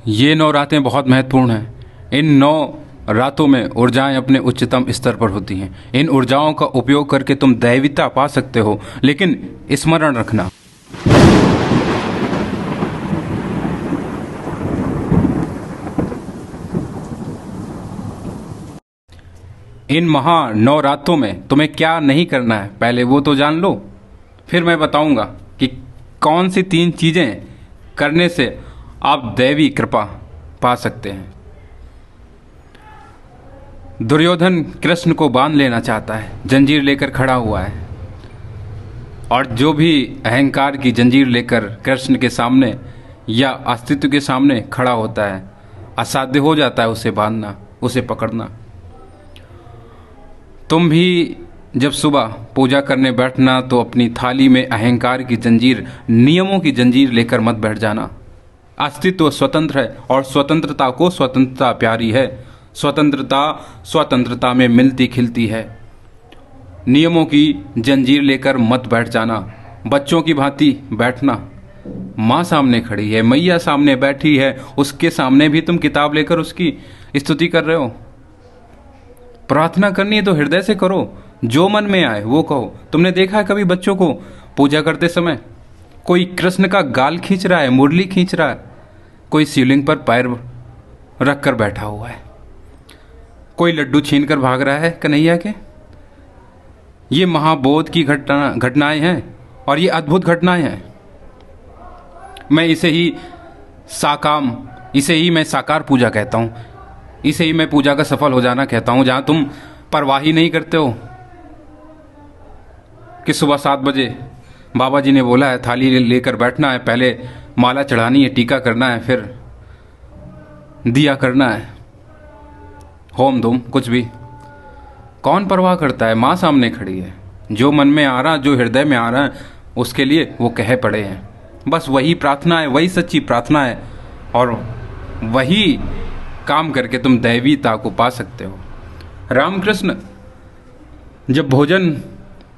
ये 9 रातें बहुत महत्वपूर्ण हैं। इन 9 रातों में ऊर्जाएं अपने उच्चतम स्तर पर होती हैं। इन ऊर्जाओं का उपयोग करके तुम दैविता पा सकते हो, लेकिन स्मरण रखना, इन महा 9 रातों में तुम्हें क्या नहीं करना है, पहले वो तो जान लो। फिर मैं बताऊंगा कि कौन सी 3 चीजें करने से आप दैवी कृपा पा सकते हैं। दुर्योधन कृष्ण को बांध लेना चाहता है, जंजीर लेकर खड़ा हुआ है, और जो भी अहंकार की जंजीर लेकर कृष्ण के सामने या अस्तित्व के सामने खड़ा होता है, असाध्य हो जाता है उसे बांधना, उसे पकड़ना। तुम भी जब सुबह पूजा करने बैठना तो अपनी थाली में अहंकार की जंजीर, नियमों की जंजीर लेकर मत बैठ जाना। अस्तित्व स्वतंत्र है और स्वतंत्रता को स्वतंत्रता प्यारी है। स्वतंत्रता स्वतंत्रता में मिलती खिलती है। नियमों की जंजीर लेकर मत बैठ जाना, बच्चों की भांति बैठना। माँ सामने खड़ी है, मैया सामने बैठी है, उसके सामने भी तुम किताब लेकर उसकी स्तुति कर रहे हो। प्रार्थना करनी है तो हृदय से करो, जो मन में आए वो कहो। तुमने देखा है कभी बच्चों को पूजा करते समय कोई कृष्ण का गाल खींच रहा है, मुरली खींच रहा है, कोई शिवलिंग पर पैर रख कर बैठा हुआ है, कोई लड्डू छीन कर भाग रहा है कन्हैया के। ये महाबोध की घटनाएं हैं और ये अद्भुत घटनाएं हैं। मैं इसे ही मैं साकार पूजा कहता हूँ। इसे ही मैं पूजा का सफल हो जाना कहता हूँ, जहाँ तुम परवाह ही नहीं करते हो कि सुबह 7 बजे बाबा जी ने बोला है थाली लेकर बैठना है, पहले माला चढ़ानी है, टीका करना है, फिर दिया करना है, होम धूम कुछ भी। कौन परवाह करता है? माँ सामने खड़ी है, जो मन में आ रहा, जो हृदय में आ रहा है उसके लिए वो कहे पड़े हैं। बस वही प्रार्थना है, वही सच्ची प्रार्थना है, और वही काम करके तुम दैवीता को पा सकते हो। रामकृष्ण जब भोजन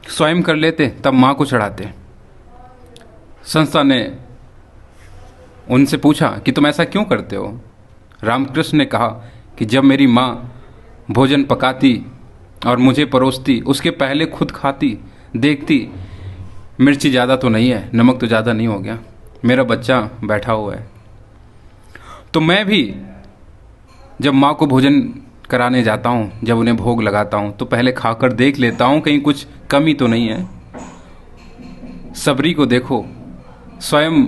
स्वयं कर लेते तब माँ को चढ़ाते। संस्था ने उनसे पूछा कि तुम ऐसा क्यों करते हो? रामकृष्ण ने कहा कि जब मेरी माँ भोजन पकाती और मुझे परोसती, उसके पहले खुद खाती, देखती मिर्ची ज़्यादा तो नहीं है, नमक तो ज़्यादा नहीं हो गया, मेरा बच्चा बैठा हुआ है, तो मैं भी जब माँ को भोजन कराने जाता हूँ, जब उन्हें भोग लगाता हूँ, तो पहले खाकर देख लेता हूँ कहीं कुछ कमी तो नहीं है। सबरी को देखो, स्वयं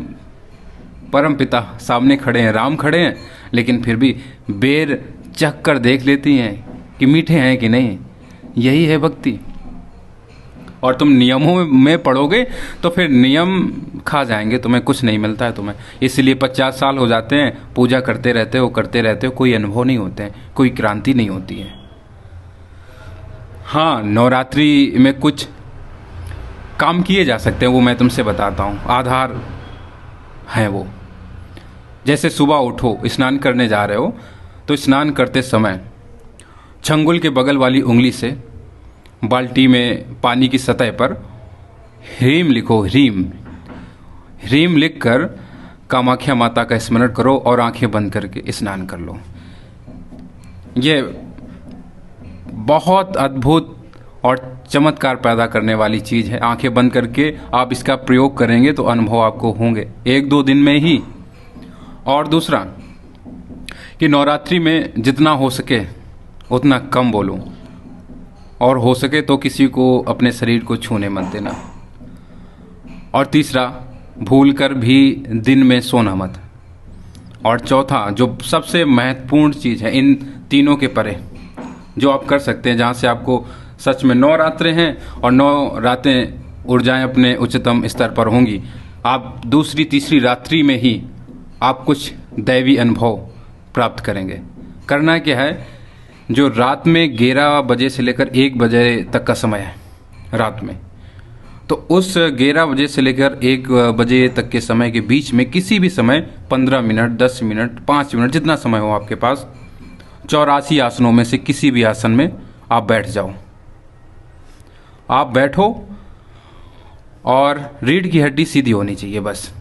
परम पिता सामने खड़े हैं, राम खड़े हैं, लेकिन फिर भी बेर चख कर देख लेती हैं कि मीठे हैं कि नहीं। यही है भक्ति। और तुम नियमों में पढ़ोगे तो फिर नियम खा जाएंगे, तुम्हें कुछ नहीं मिलता है तुम्हें। इसलिए 50 साल हो जाते हैं, पूजा करते रहते हो, कोई अनुभव नहीं होते हैं, कोई क्रांति नहीं होती है। हाँ, नवरात्रि में कुछ काम किए जा सकते हैं, वो मैं तुमसे बताता हूँ। आधार है वो, जैसे सुबह उठो, स्नान करने जा रहे हो तो स्नान करते समय छंगुल के बगल वाली उंगली से बाल्टी में पानी की सतह पर ह्रीम लिखो। ह्रीम लिखकर कामाख्या माता का स्मरण करो और आंखें बंद करके स्नान कर लो। ये बहुत अद्भुत और चमत्कार पैदा करने वाली चीज़ है। आंखें बंद करके आप इसका प्रयोग करेंगे तो अनुभव आपको होंगे 1-2 दिन में ही। और दूसरा कि नवरात्रि में जितना हो सके उतना कम बोलो, और हो सके तो किसी को अपने शरीर को छूने मत देना। और तीसरा, भूलकर भी दिन में सोना मत। और चौथा, जो सबसे महत्वपूर्ण चीज़ है इन तीनों के परे, जो आप कर सकते हैं, जहाँ से आपको सच में 9 रात्रें हैं और 9 रातें ऊर्जाएं अपने उच्चतम स्तर पर होंगी। आप दूसरी तीसरी रात्रि में ही आप कुछ दैवी अनुभव प्राप्त करेंगे। करना क्या है, जो रात में 11 बजे से लेकर 1 बजे तक का समय है रात में, तो उस 11 बजे से लेकर 1 बजे तक के समय के बीच में किसी भी समय 15 मिनट, 10 मिनट, 5 मिनट, जितना समय हो आपके पास, 84 आसनों में से किसी भी आसन में आप बैठ जाओ। आप बैठो और रीढ़ की हड्डी सीधी होनी चाहिए, बस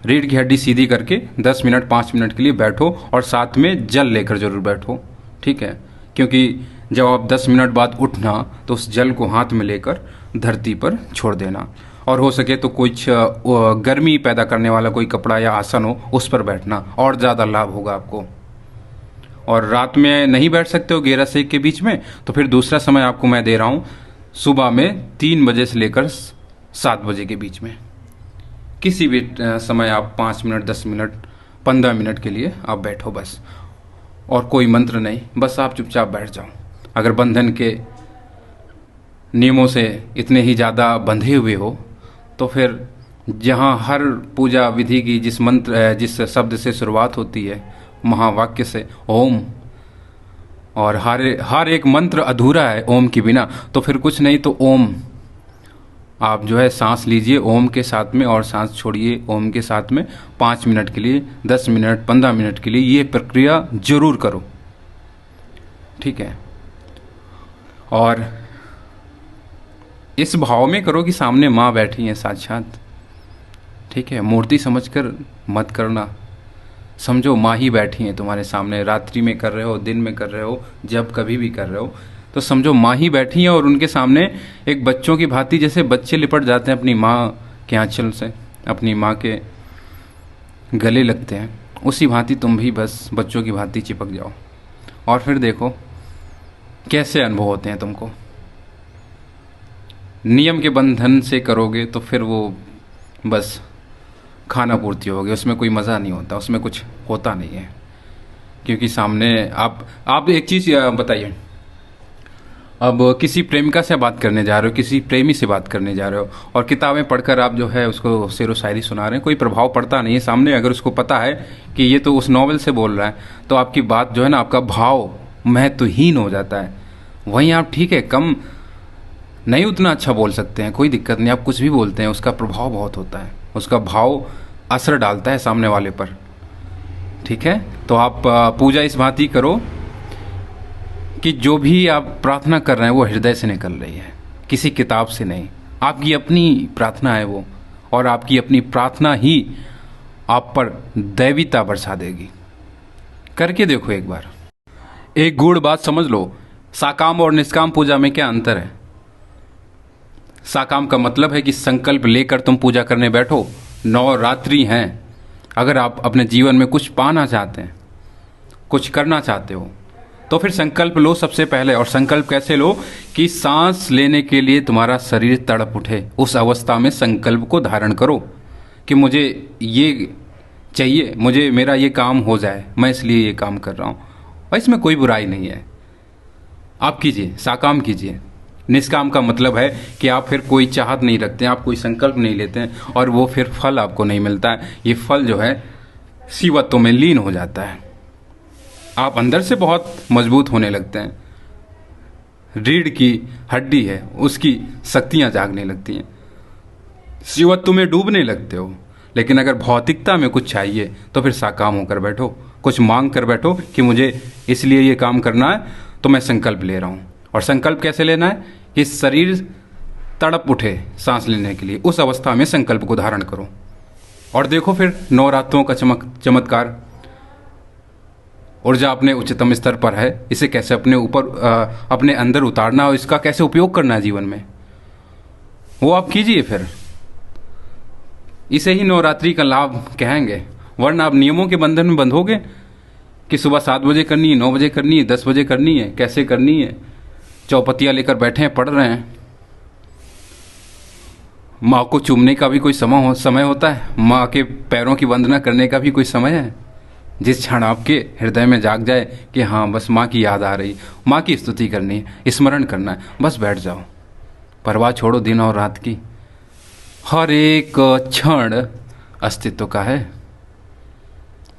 रीढ़ की हड्डी सीधी करके 10 मिनट 5 मिनट के लिए बैठो और साथ में जल लेकर जरूर बैठो, ठीक है। क्योंकि जब आप 10 मिनट बाद उठना तो उस जल को हाथ में लेकर धरती पर छोड़ देना, और हो सके तो कुछ गर्मी पैदा करने वाला कोई कपड़ा या आसन हो उस पर बैठना, और ज़्यादा लाभ होगा आपको। और रात में नहीं बैठ सकते हो घेरा सेक के बीच में, तो फिर दूसरा समय आपको मैं दे रहा हूँ, सुबह में 3 बजे से लेकर 7 बजे के बीच में किसी भी समय आप 5 मिनट 10 मिनट 15 मिनट के लिए आप बैठो बस, और कोई मंत्र नहीं, बस आप चुपचाप बैठ जाओ। अगर बंधन के नियमों से इतने ही ज़्यादा बंधे हुए हो तो फिर जहाँ हर पूजा विधि की जिस शब्द से शुरुआत होती है, महावाक्य से ओम, और हर एक मंत्र अधूरा है ओम के बिना, तो फिर कुछ नहीं तो ओम आप जो है सांस लीजिए ओम के साथ में और सांस छोड़िए ओम के साथ में 5 मिनट के लिए 10 मिनट 15 मिनट के लिए ये प्रक्रिया जरूर करो, ठीक है। और इस भाव में करो कि सामने माँ बैठी है साक्षात, ठीक है। मूर्ति समझकर मत करना, समझो माँ ही बैठी हैं तुम्हारे सामने। रात्रि में कर रहे हो, दिन में कर रहे हो, जब कभी भी कर रहे हो तो समझो माँ ही बैठी हैं, और उनके सामने एक बच्चों की भांति, जैसे बच्चे लिपट जाते हैं अपनी माँ के आंचल से, अपनी माँ के गले लगते हैं, उसी भांति तुम भी बस बच्चों की भांति चिपक जाओ, और फिर देखो कैसे अनुभव होते हैं तुमको। नियम के बंधन से करोगे तो फिर वो बस खाना पूर्ति होगी, उसमें कोई मज़ा नहीं होता, उसमें कुछ होता नहीं है। क्योंकि सामने आप एक चीज़ बताइए, अब किसी प्रेमिका से बात करने जा रहे हो, किसी प्रेमी से बात करने जा रहे हो, और किताबें पढ़कर आप जो है उसको शेरो शायरी सुना रहे हैं, कोई प्रभाव पड़ता नहीं है। सामने अगर उसको पता है कि ये तो उस नॉवेल से बोल रहा है, तो आपकी बात जो है ना, आपका भाव महत्वहीन हो जाता है। वहीं आप ठीक है कम नहीं उतना अच्छा बोल सकते हैं, कोई दिक्कत नहीं, आप कुछ भी बोलते हैं, उसका प्रभाव बहुत होता है, उसका भाव असर डालता है सामने वाले पर, ठीक है। तो आप पूजा इस भांति करो कि जो भी आप प्रार्थना कर रहे हैं वो हृदय से निकल रही है, किसी किताब से नहीं, आपकी अपनी प्रार्थना है वो, और आपकी अपनी प्रार्थना ही आप पर दैवीता बरसा देगी। करके देखो एक बार। एक गूढ़ बात समझ लो, साकाम और निष्काम पूजा में क्या अंतर है। साकाम का मतलब है कि संकल्प लेकर तुम पूजा करने बैठो, नवरात्रि हैं, अगर आप अपने जीवन में कुछ पाना चाहते हैं, कुछ करना चाहते हो, तो फिर संकल्प लो सबसे पहले। और संकल्प कैसे लो कि सांस लेने के लिए तुम्हारा शरीर तड़प उठे, उस अवस्था में संकल्प को धारण करो कि मुझे ये चाहिए, मुझे मेरा ये काम हो जाए, मैं इसलिए ये काम कर रहा हूँ, और इसमें कोई बुराई नहीं है। आप कीजिए, साकाम कीजिए। निष्काम का मतलब है कि आप फिर कोई चाहत नहीं रखते हैं, आप कोई संकल्प नहीं लेते हैं, और वो फिर फल आपको नहीं मिलता है। ये फल जो है शिवत्व में लीन हो जाता है, आप अंदर से बहुत मजबूत होने लगते हैं। रीढ़ की हड्डी है, उसकी शक्तियां जागने लगती हैं, शिवत्व में डूबने लगते हो। लेकिन अगर भौतिकता में कुछ चाहिए तो फिर साकाम होकर बैठो, कुछ मांग कर बैठो कि मुझे इसलिए ये काम करना है, तो मैं संकल्प ले रहा हूँ। और संकल्प कैसे लेना है कि शरीर तड़प उठे सांस लेने के लिए, उस अवस्था में संकल्प को धारण करो, और देखो फिर नवरात्रों का चमत्कार। ऊर्जा अपने उच्चतम स्तर पर है, इसे कैसे अपने ऊपर अपने अंदर उतारना और इसका कैसे उपयोग करना है जीवन में, वो आप कीजिए। फिर इसे ही नवरात्रि का लाभ कहेंगे। वरना आप नियमों के बंधन में बंधोगे कि सुबह 7 बजे करनी है, 9 बजे करनी है, 10 बजे करनी है, कैसे करनी है, चौपतियाँ लेकर बैठे हैं, पढ़ रहे हैं। माँ को चूमने का भी कोई समय होता है, माँ के पैरों की वंदना करने का भी कोई समय है। जिस क्षण आपके हृदय में जाग जाए कि हाँ बस माँ की याद आ रही, माँ की स्तुति करनी है, स्मरण करना है, बस बैठ जाओ। परवाह छोड़ो दिन और रात की, हर एक क्षण अस्तित्व का है,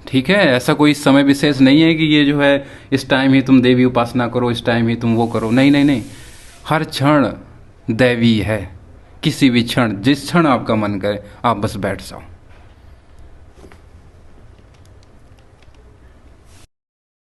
ठीक है। ऐसा कोई समय विशेष नहीं है कि ये जो है इस टाइम ही तुम देवी उपासना करो, इस टाइम ही तुम वो करो, नहीं नहीं नहीं, हर क्षण दैवी है। किसी भी क्षण, जिस क्षण आपका मन करे, आप बस बैठ जाओ।